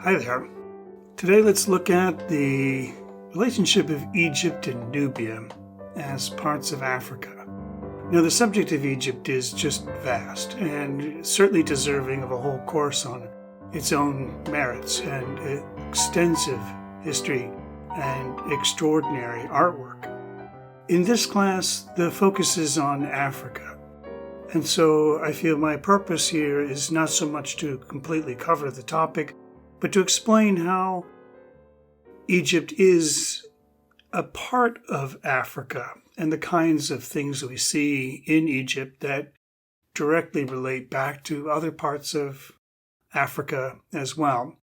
Hi there. Today let's look at the relationship of Egypt and Nubia as parts of Africa. Now, the subject of Egypt is just vast and certainly deserving of a whole course on its own merits and extensive history and extraordinary artwork. In this class, the focus is on Africa. And so I feel my purpose here is not so much to completely cover the topic, but to explain how Egypt is a part of Africa and the kinds of things that we see in Egypt that directly relate back to other parts of Africa as well.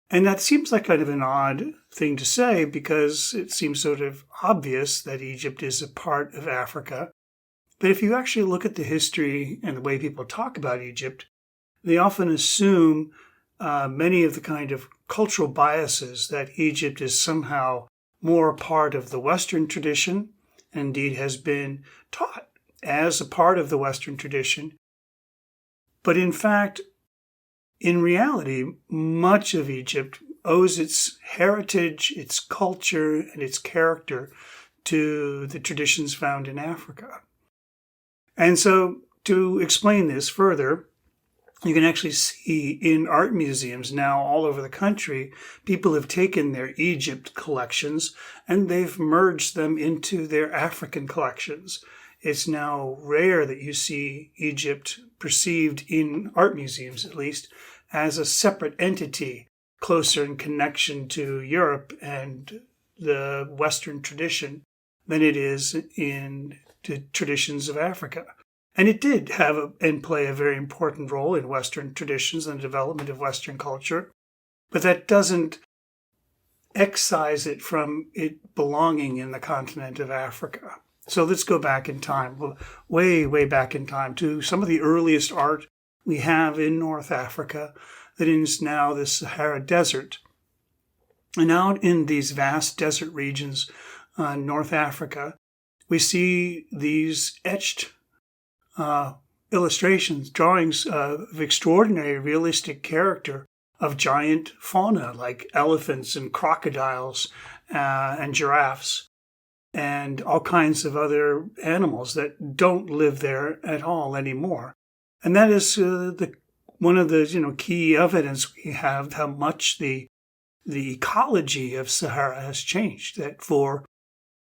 And that seems like kind of an odd thing to say because it seems sort of obvious that Egypt is a part of Africa. But if you actually look at the history and the way people talk about Egypt, they often assume many of the kind of cultural biases that Egypt is somehow more a part of the Western tradition, indeed has been taught as a part of the Western tradition. But in fact, in reality, much of Egypt owes its heritage, its culture, and its character to the traditions found in Africa. And so to explain this further, you can actually see in art museums now all over the country, people have taken their Egypt collections and they've merged them into their African collections. It's now rare that you see Egypt perceived in art museums, at least, as a separate entity, closer in connection to Europe and the Western tradition than it is in the traditions of Africa. And it did have and play a very important role in Western traditions and the development of Western culture. But that doesn't excise it from it belonging in the continent of Africa. So let's go back in time, way, way back in time, to some of the earliest art we have in North Africa that is now the Sahara Desert. And out in these vast desert regions, North Africa, we see these etched illustrations, drawings of extraordinary realistic character of giant fauna like elephants and crocodiles and giraffes and all kinds of other animals that don't live there at all anymore. And that is one of the key evidence we have how much the ecology of Sahara has changed, that for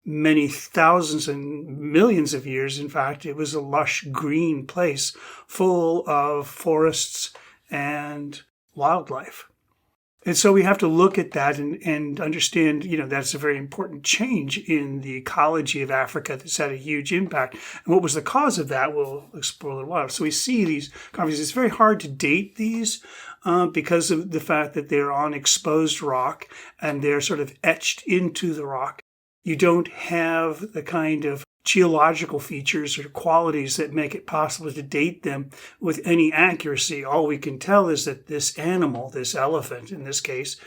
many thousands and millions of years, in fact, it was a lush green place full of forests and wildlife. And so we have to look at that and understand, that's a very important change in the ecology of Africa that's had a huge impact. And what was the cause of that, we'll explore a little while. So we see these carvings. It's very hard to date these because of the fact that they're on exposed rock and they're sort of etched into the rock. You don't have the kind of geological features or qualities that make it possible to date them with any accuracy. All we can tell is that this animal, this elephant in this case,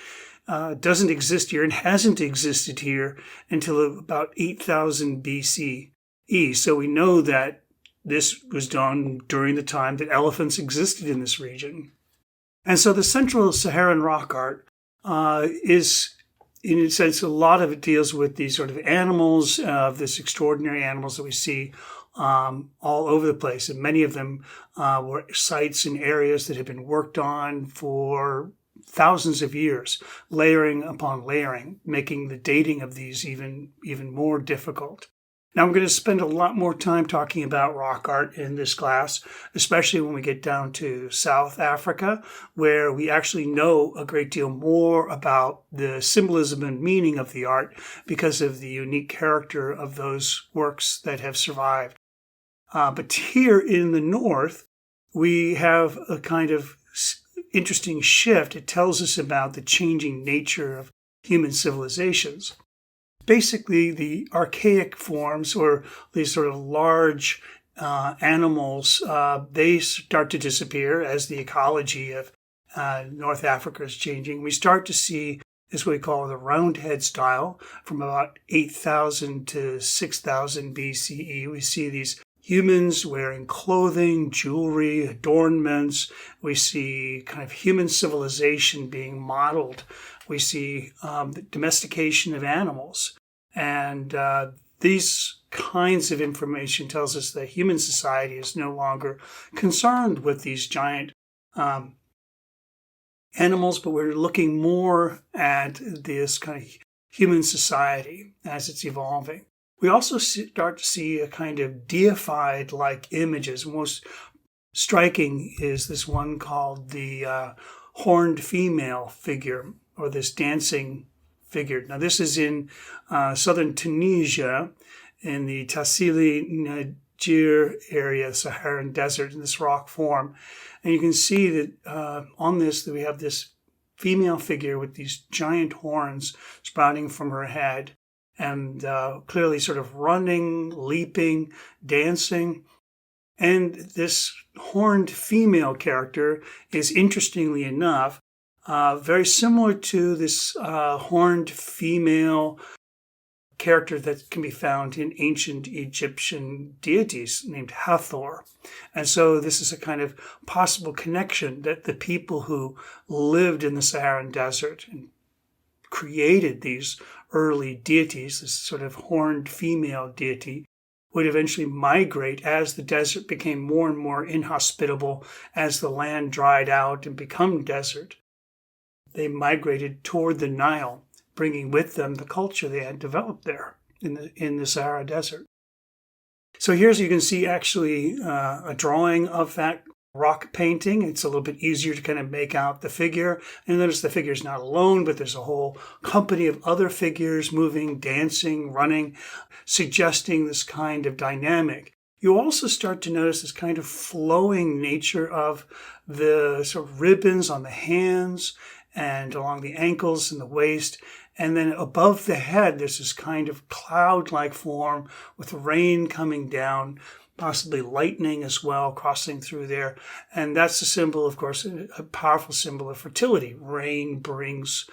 doesn't exist here and hasn't existed here until about 8,000 BCE. So we know that this was done during the time that elephants existed in this region. And so the Central Saharan rock art is, in a sense, a lot of it deals with these sort of animals, this extraordinary animals that we see all over the place. And many of them were sites and areas that had been worked on for thousands of years, layering upon layering, making the dating of these even more difficult. Now, I'm going to spend a lot more time talking about rock art in this class, especially when we get down to South Africa, where we actually know a great deal more about the symbolism and meaning of the art because of the unique character of those works that have survived. But here in the north, we have a kind of interesting shift. It tells us about the changing nature of human civilizations. Basically, the archaic forms, or these sort of large animals, they start to disappear as the ecology of North Africa is changing. We start to see is what we call the roundhead style from about 8,000 to 6,000 BCE. We see these humans wearing clothing, jewelry, adornments. We see kind of human civilization being modeled. We see the domestication of animals. And these kinds of information tells us that human society is no longer concerned with these giant animals, but we're looking more at this kind of human society as it's evolving. We also start to see a kind of deified-like images. Most striking is this one called the horned female figure, or this dancing figure. Now, this is in southern Tunisia, in the Tassili Niger area, Saharan desert, in this rock form. And you can see that on this, that we have this female figure with these giant horns sprouting from her head, and clearly sort of running, leaping, dancing. And this horned female character is, interestingly enough, very similar to this horned female character that can be found in ancient Egyptian deities named Hathor. And so this is a kind of possible connection that the people who lived in the Saharan desert and created these early deities, this sort of horned female deity, would eventually migrate as the desert became more and more inhospitable, as the land dried out and become desert. They migrated toward the Nile, bringing with them the culture they had developed there in the Sahara Desert. So here's, you can see actually a drawing of that rock painting. It's a little bit easier to kind of make out the figure. And notice the figure's not alone, but there's a whole company of other figures moving, dancing, running, suggesting this kind of dynamic. You also start to notice this kind of flowing nature of the sort of ribbons on the hands and along the ankles and the waist. And then above the head, there's this kind of cloud-like form with rain coming down, possibly lightning as well crossing through there. And that's a symbol, of course, a powerful symbol of fertility. Rain brings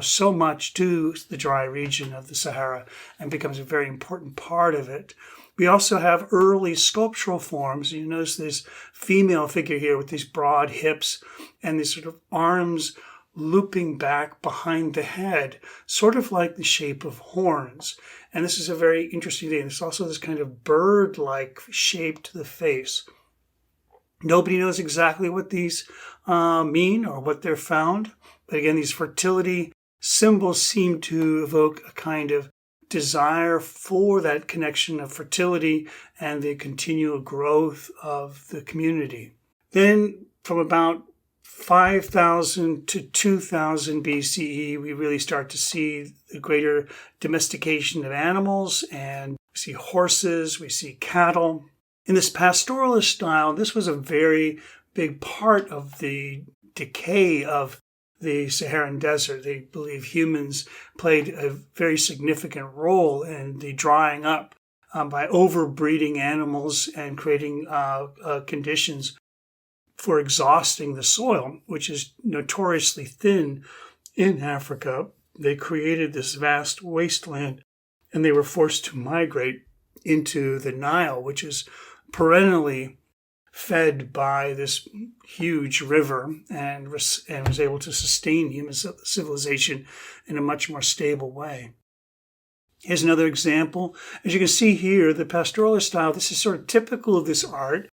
so much to the dry region of the Sahara and becomes a very important part of it. We also have early sculptural forms. You notice this female figure here with these broad hips and these sort of arms looping back behind the head, sort of like the shape of horns. And this is a very interesting thing. There's also this kind of bird-like shape to the face. Nobody knows exactly what these mean or what they're found. But again, these fertility symbols seem to evoke a kind of desire for that connection of fertility and the continual growth of the community. Then from about 5,000 to 2,000 BCE, we really start to see the greater domestication of animals, and we see horses, we see cattle. In this pastoralist style, this was a very big part of the decay of the Saharan desert. They believe humans played a very significant role in the drying up by overbreeding animals and creating conditions for exhausting the soil, which is notoriously thin in Africa. They created this vast wasteland, and they were forced to migrate into the Nile, which is perennially fed by this huge river and was able to sustain human civilization in a much more stable way. Here's another example. As you can see here, the pastoralist style, this is sort of typical of this art.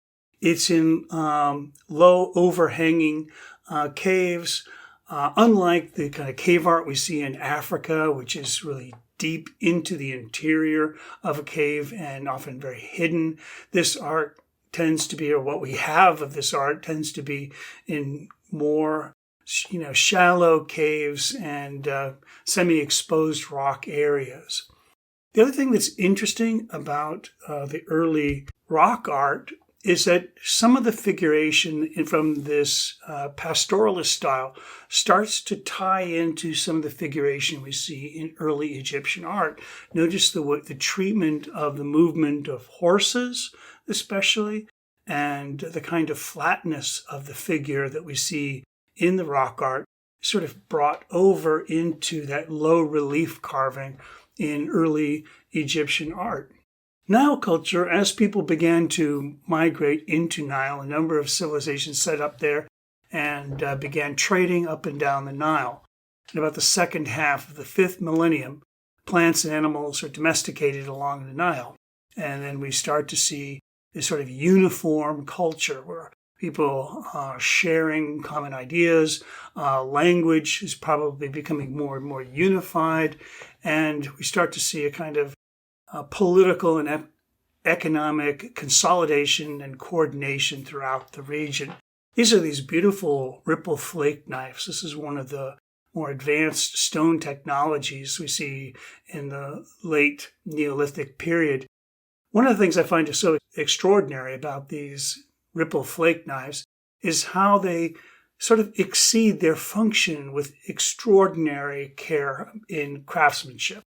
It's in low overhanging caves, unlike the kind of cave art we see in Africa, which is really deep into the interior of a cave and often very hidden. This art tends to be, or what we have of this art tends to be in more, shallow caves and semi-exposed rock areas. The other thing that's interesting about the early rock art is that some of the figuration from this pastoralist style starts to tie into some of the figuration we see in early Egyptian art. Notice the treatment of the movement of horses, especially, and the kind of flatness of the figure that we see in the rock art sort of brought over into that low relief carving in early Egyptian art. Nile culture, as people began to migrate into Nile, a number of civilizations set up there and began trading up and down the Nile. In about the second half of the 5th millennium, plants and animals are domesticated along the Nile. And then we start to see this sort of uniform culture where people are sharing common ideas. Language is probably becoming more and more unified. And we start to see a kind of political and economic consolidation and coordination throughout the region. These are these beautiful ripple flake knives. This is one of the more advanced stone technologies we see in the late Neolithic period. One of the things I find is so extraordinary about these ripple flake knives is how they sort of exceed their function with extraordinary care in craftsmanship.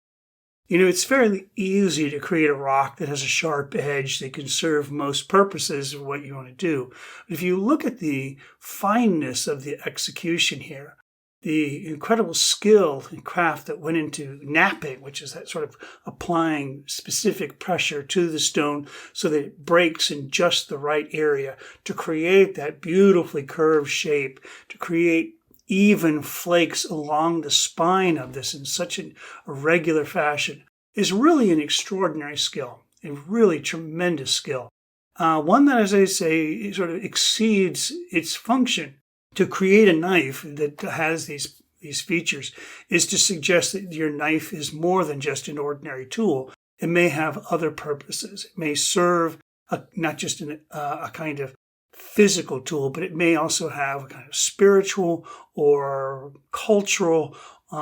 You know, it's fairly easy to create a rock that has a sharp edge that can serve most purposes of what you want to do. But if you look at the fineness of the execution here, the incredible skill and craft that went into knapping, which is that sort of applying specific pressure to the stone so that it breaks in just the right area to create that beautifully curved shape, to create even flakes along the spine of this in such a regular fashion, is really an extraordinary skill, a really tremendous skill. One that, as I say, sort of exceeds its function. To create a knife that has these features is to suggest that your knife is more than just an ordinary tool. It may have other purposes. It may serve not just a kind of physical tool, but it may also have a kind of spiritual or cultural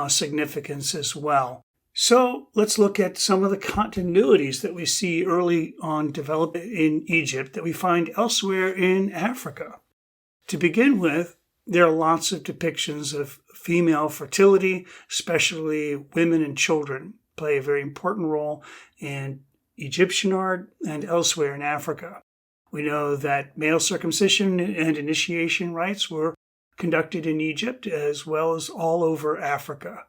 significance as well. So let's look at some of the continuities that we see early on developed in Egypt that we find elsewhere in Africa. To begin with, there are lots of depictions of female fertility, especially women and children play a very important role in Egyptian art and elsewhere in Africa. We know that male circumcision and initiation rites were conducted in Egypt as well as all over Africa.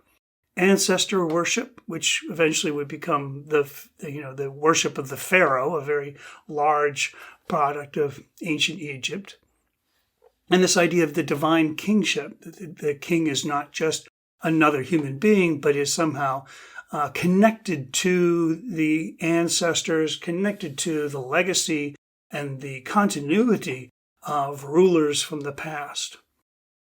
Ancestor worship, which eventually would become the worship of the pharaoh, a very large product of ancient Egypt. And this idea of the divine kingship, the king is not just another human being, but is somehow connected to the ancestors, connected to the legacy and the continuity of rulers from the past.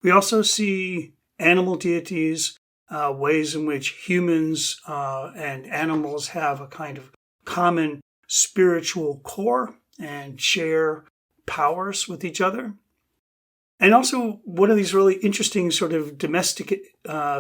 We also see animal deities, ways in which humans and animals have a kind of common spiritual core and share powers with each other. And also, one of these really interesting sort of domestic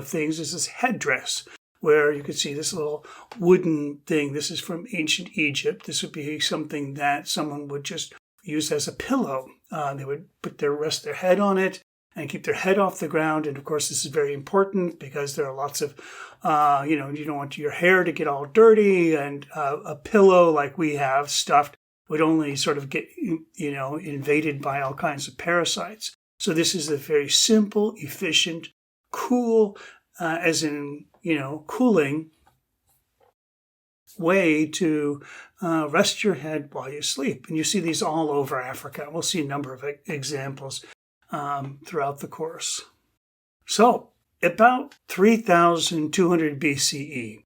things is this headdress, where you can see this little wooden thing. This is from ancient Egypt. This would be something that someone would just use as a pillow. They would rest their head on it and keep their head off the ground. And of course, this is very important because there are lots of, you don't want your hair to get all dirty, and a pillow like we have stuffed would only sort of get, invaded by all kinds of parasites. So this is a very simple, efficient, cool, as in, cooling way to rest your head while you sleep. And you see these all over Africa. We'll see a number of examples throughout the course. So about 3,200 BCE,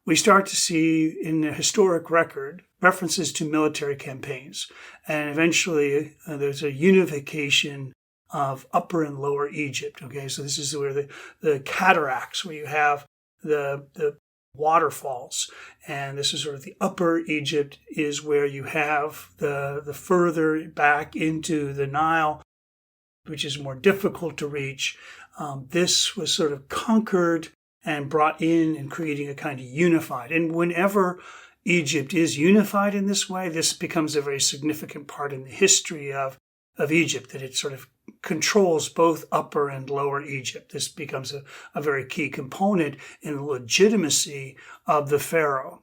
we start to see in the historic record references to military campaigns. And eventually there's a unification of Upper and Lower Egypt. Okay, so this is where the cataracts, where you have the waterfalls, and this is sort of the Upper Egypt is where you have the further back into the Nile, which is more difficult to reach. This was sort of conquered and brought in and creating a kind of unified. And whenever Egypt is unified in this way, this becomes a very significant part in the history of Egypt, that it sort of controls both Upper and Lower Egypt. This becomes a very key component in the legitimacy of the pharaoh.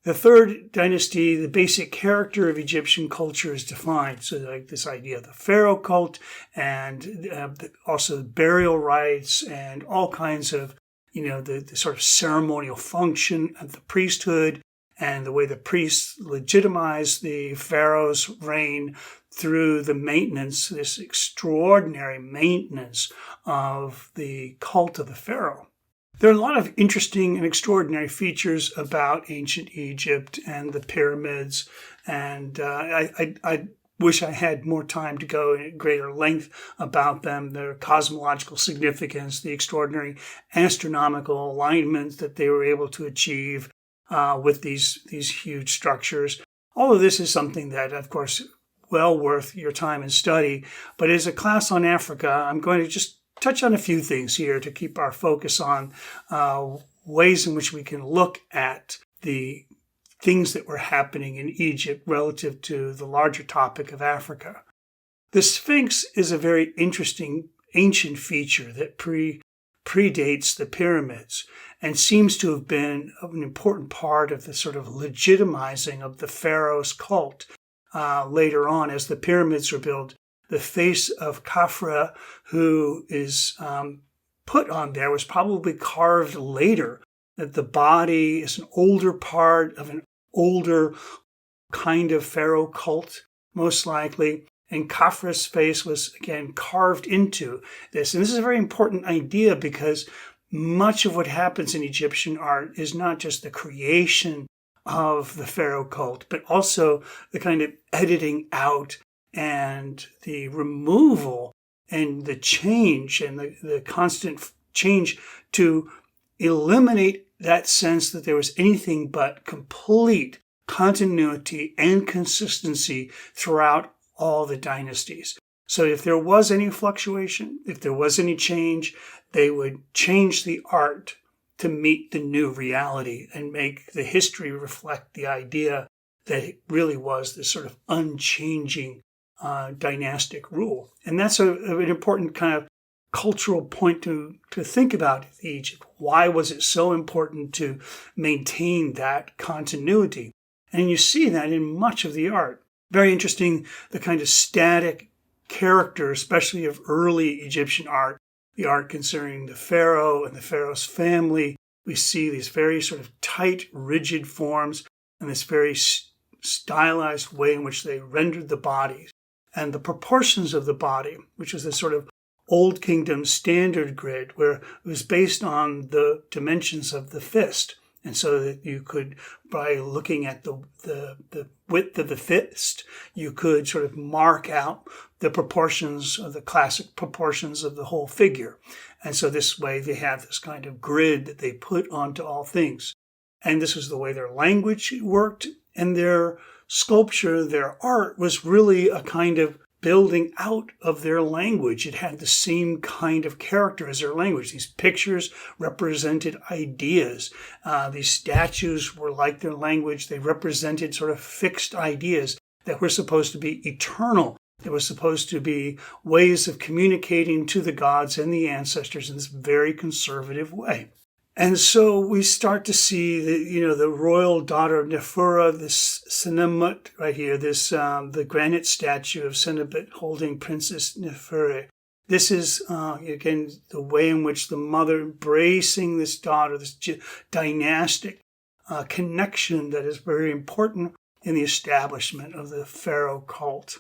The third dynasty, the basic character of Egyptian culture is defined. So like this idea of the pharaoh cult and also burial rites and all kinds of, the sort of ceremonial function of the priesthood and the way the priests legitimized the pharaoh's reign through the maintenance, this extraordinary maintenance of the cult of the pharaoh. There are a lot of interesting and extraordinary features about ancient Egypt and the pyramids, and I wish I had more time to go in greater length about them, their cosmological significance, the extraordinary astronomical alignments that they were able to achieve with these huge structures. All of this is something that, of course, well worth your time and study. But as a class on Africa, I'm going to just touch on a few things here to keep our focus on ways in which we can look at the things that were happening in Egypt relative to the larger topic of Africa. The Sphinx is a very interesting ancient feature that predates the pyramids and seems to have been an important part of the sort of legitimizing of the pharaoh's cult later on as the pyramids were built. The face of Khafra, who is put on there, was probably carved later, that the body is an older part of an older kind of pharaoh cult, most likely. And Khafra's face was, again, carved into this. And this is a very important idea because much of what happens in Egyptian art is not just the creation of the pharaoh cult, but also the kind of editing out and the removal and the change and the constant change to eliminate that sense that there was anything but complete continuity and consistency throughout all the dynasties. So if there was any fluctuation, if there was any change, they would change the art to meet the new reality and make the history reflect the idea that it really was this sort of unchanging dynastic rule. And that's an important kind of cultural point to think about Egypt. Why was it so important to maintain that continuity? And you see that in much of the art. Very interesting, the kind of static character, especially of early Egyptian art, the art concerning the pharaoh and the pharaoh's family. We see these very sort of tight, rigid forms and this very stylized way in which they rendered the bodies. And the proportions of the body, which is this sort of Old Kingdom standard grid, where it was based on the dimensions of the fist. And so that you could, by looking at the width of the fist, you could sort of mark out the proportions of the classic proportions of the whole figure. And so this way they have this kind of grid that they put onto all things. And this was the way their language worked, and their sculpture, their art was really a kind of building out of their language. It had the same kind of character as their language. These pictures represented ideas. These statues were like their language. They represented sort of fixed ideas that were supposed to be eternal. They were supposed to be ways of communicating to the gods and the ancestors in this very conservative way. And so we start to see the royal daughter of Neferu, this Senamut right here, this the granite statue of Senabit holding Princess Neferu. This is, again, the way in which the mother embracing this daughter, this dynastic connection that is very important in the establishment of the pharaoh cult.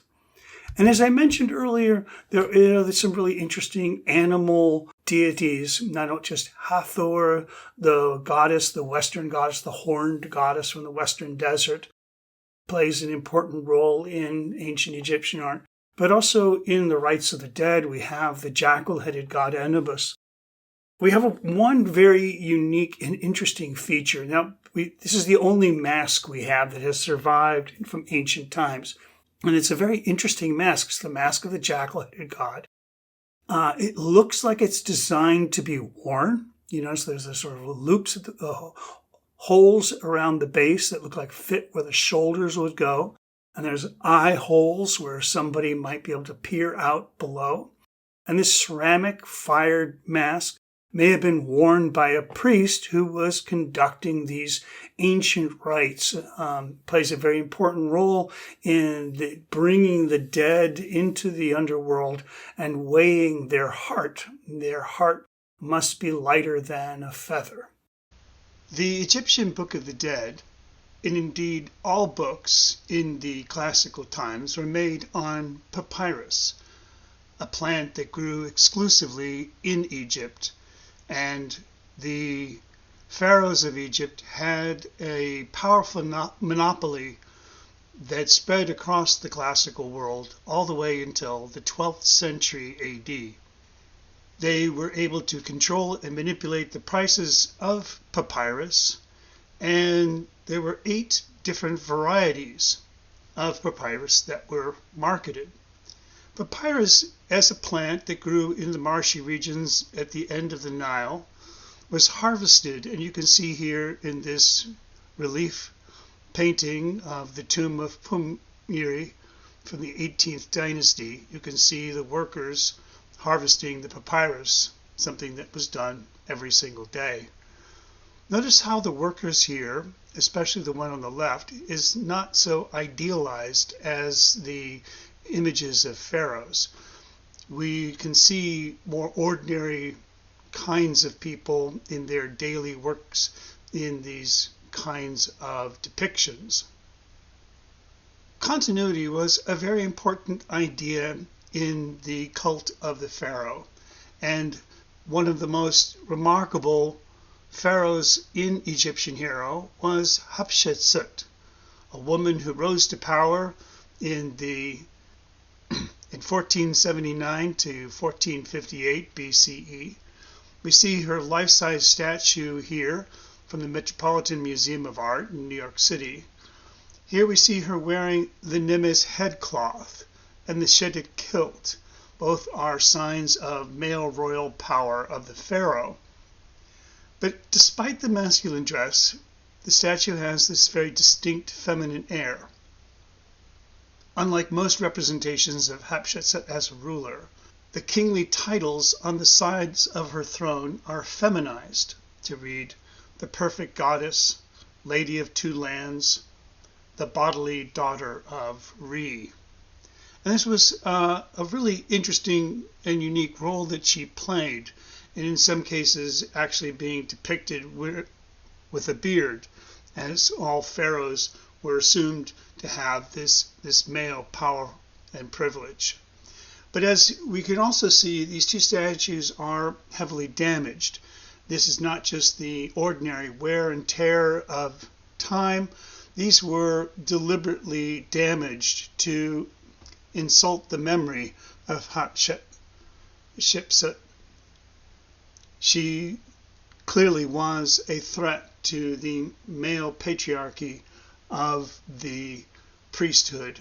And as I mentioned earlier, there's some really interesting animal deities, not just Hathor, the goddess, the Western goddess, the horned goddess from the Western desert, plays an important role in ancient Egyptian art. But also in the rites of the dead, we have the jackal-headed god Anubis. We have one very unique and interesting feature. Now, this is the only mask we have that has survived from ancient times. And it's a very interesting mask. It's the mask of the jackal-headed god. It looks like it's designed to be worn. You notice there's a sort of loops, holes around the base that look like fit where the shoulders would go. And there's eye holes where somebody might be able to peer out below. And this ceramic fired mask may have been worn by a priest who was conducting these ancient rites. Plays a very important role in bringing the dead into the underworld and weighing their heart. Their heart must be lighter than a feather. The Egyptian Book of the Dead and indeed all books in the classical times, were made on papyrus, a plant that grew exclusively in Egypt, and the pharaohs of Egypt had a powerful monopoly that spread across the classical world all the way until the 12th century AD. They were able to control and manipulate the prices of papyrus, and there were 8 different varieties of papyrus that were marketed. Papyrus, as a plant that grew in the marshy regions at the end of the Nile, was harvested, and you can see here in this relief painting of the tomb of Pumiri from the 18th dynasty, you can see the workers harvesting the papyrus, something that was done every single day. Notice how the workers here, especially the one on the left, is not so idealized as the images of pharaohs. We can see more ordinary kinds of people in their daily works in these kinds of depictions. Continuity was a very important idea in the cult of the pharaoh, and one of the most remarkable pharaohs in Egyptian hero was Hatshepsut, a woman who rose to power in 1479 to 1458 BCE. We see her life-size statue here from the Metropolitan Museum of Art in New York City. Here we see her wearing the Nemes headcloth and the shedded kilt. Both are signs of male royal power of the pharaoh. But despite the masculine dress, the statue has this very distinct feminine air. Unlike most representations of Hatshepsut as a ruler, the kingly titles on the sides of her throne are feminized to read the perfect goddess, lady of 2 lands, the bodily daughter of Re. And this was a really interesting and unique role that she played, and in some cases actually being depicted with a beard, as all pharaohs were assumed to have this male power and privilege. But as we can also see, these 2 statues are heavily damaged. This is not just the ordinary wear and tear of time. These were deliberately damaged to insult the memory of Hatshepsut. She clearly was a threat to the male patriarchy of the priesthood